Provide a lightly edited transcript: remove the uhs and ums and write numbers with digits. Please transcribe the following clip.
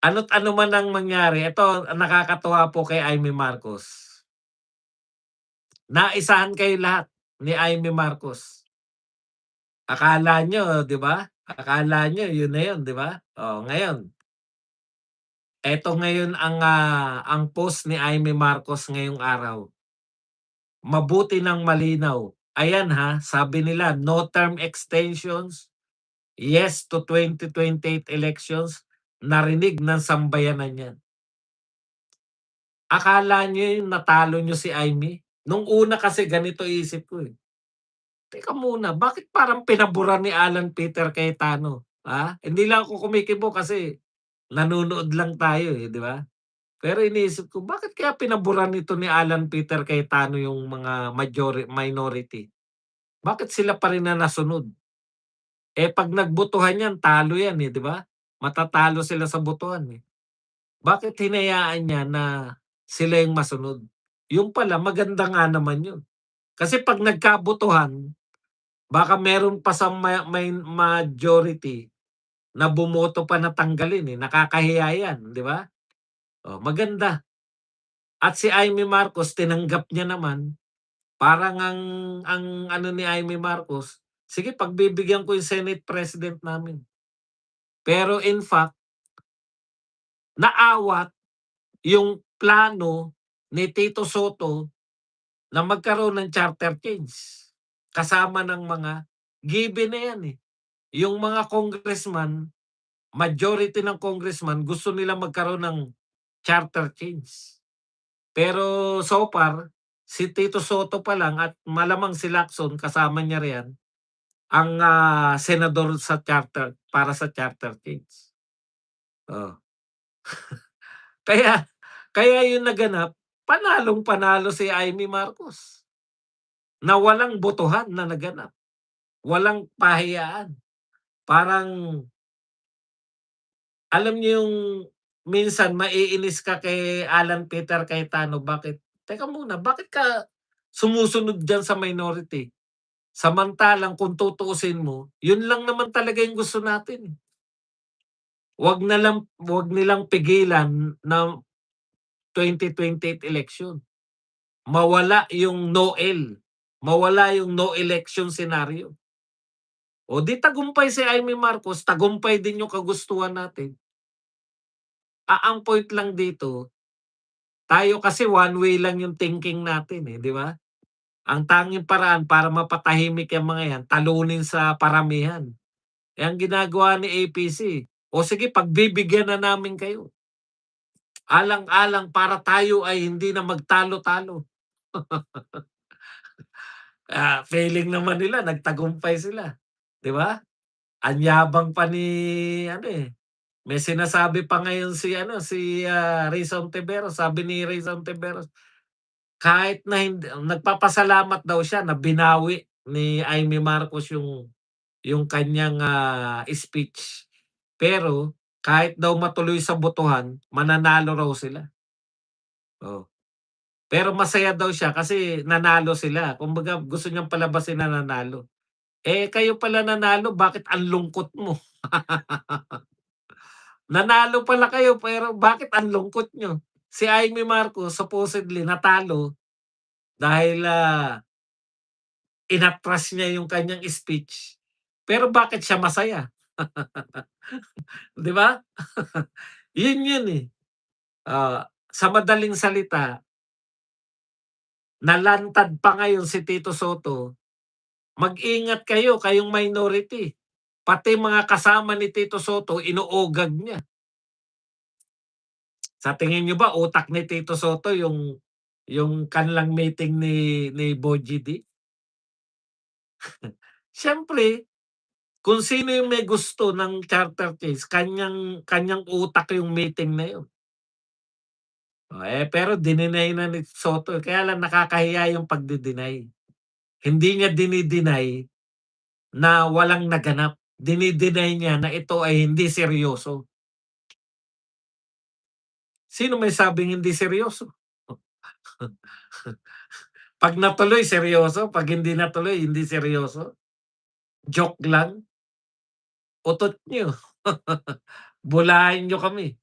Ano't ano man ang mangyari, ito ang nakakatuwa po kay Amy Marcos. Naisahan kayo lahat ni Amy Marcos. Akala niyo 'di ba? Akala niyo yun na yun 'di ba? Oh, ngayon, eto ngayon ang post ni Amy Marcos ngayong araw. Mabuti ng malinaw. Ayan ha, sabi nila no term extensions, yes to 2028 elections, narinig ng sambayanan yan. Akala niyo yung natalo niyo si Amy? Nung una kasi ganito isip ko, eh. Teka muna, bakit parang pinabura ni Alan Peter Cayetano, Hindi lang ako kumikibo kasi nanonood lang tayo, eh, 'di ba? Pero iniisip ko, bakit kaya pinabura nito ni Alan Peter Cayetano yung mga minority? Bakit sila pa rin na nasunod? Eh, 'pag nagbotohan yan, talo yan, eh, 'di ba? Matatalo sila sa botohan, eh. Bakit hinayaan niya na sila yung masunod? Yung pala maganda nga naman yun. Kasi 'pag nagkabotohan, baka meron pa sa may majority na bumoto pa na tanggalin, eh, nakakahiya yan, 'di ba? Oh, maganda. At si Amy Marcos tinanggap niya naman, parang ang ano ni Amy Marcos, "Sige pagbibigyan ko yung Senate President namin." Pero in fact, naawat yung plano ni Tito Soto na magkaroon ng charter change. Kasama ng mga given na yan, eh. Yung mga congressman, majority ng congressman gusto nila magkaroon ng charter change. Pero so far, si Tito Soto pa lang at malamang si Lacson kasama niya riyan ang, senador sa charter para sa charter change. Oh, kaya kaya yung naganap, panalong-panalo si Amy Marcos na walang botohan na naganap, walang pahiyaan. Parang alam niyo yung minsan maiinis ka kay Alan Peter Cayetano, bakit, "Teka muna, bakit ka sumusunod diyan sa minority?" Samantalang kung tutuusin mo, yun lang naman talaga yung gusto natin, eh. Wag nilang pigilan na 2028 election. Mawala yung no election scenario. O di tagumpay si Amy Marcos, tagumpay din yung kagustuhan natin. Ang point lang dito, tayo kasi one way lang yung thinking natin, eh, 'di ba? Ang tanging paraan para mapatahimik yang mga yan, talunin sa paramihan. Eh, ang ginagawa ni APC, "O sige pagbibigyan na namin kayo, alang-alang para tayo ay hindi na magtalo-talo." Feeling naman nila nagtagumpay sila, 'di ba? Ang yabang pa ni ano, eh, may sinasabi pa ngayon si ano, si, Risa Ontiveros, sabi ni Risa Ontiveros, kahit na nagpapasalamat daw siya na binawi ni Amy Marcos yung kanyang, speech. Pero kahit daw matuloy sa botohan, mananalo raw sila, oh. Pero masaya daw siya kasi nanalo sila, kumbaga gusto niyang palabasin na nanalo. Eh, kayo pala nanalo, bakit ang lungkot mo? Nanalo pala kayo pero bakit ang lungkot niyo? Si Amy Marcos supposedly natalo dahil, inatras niya yung kanyang speech, pero bakit siya masaya? 'Di ba? Yun, eh. Sa madaling salita, nalantad pa ngayon si Tito Soto, mag-ingat kayo, kayong minority. Pati mga kasama ni Tito Soto inuugag niya. Sa tingin niyo ba utak ni Tito Soto yung kanilang meeting ni Boy GD? Siyempre kung sino yung may gusto ng charter case, kanyang kanyang utak yung meeting na yun. Pero dininay na ni Soto, eh, kaya lang nakakahiya yung pagde-deny. Hindi niya dini-deny na walang naganap, dini-deny niya na ito ay hindi seryoso. Sino may sabing hindi seryoso? 'Pag natuloy seryoso, 'pag hindi natuloy hindi seryoso? Joke lang, utot niyo. Bulahin niyo kami.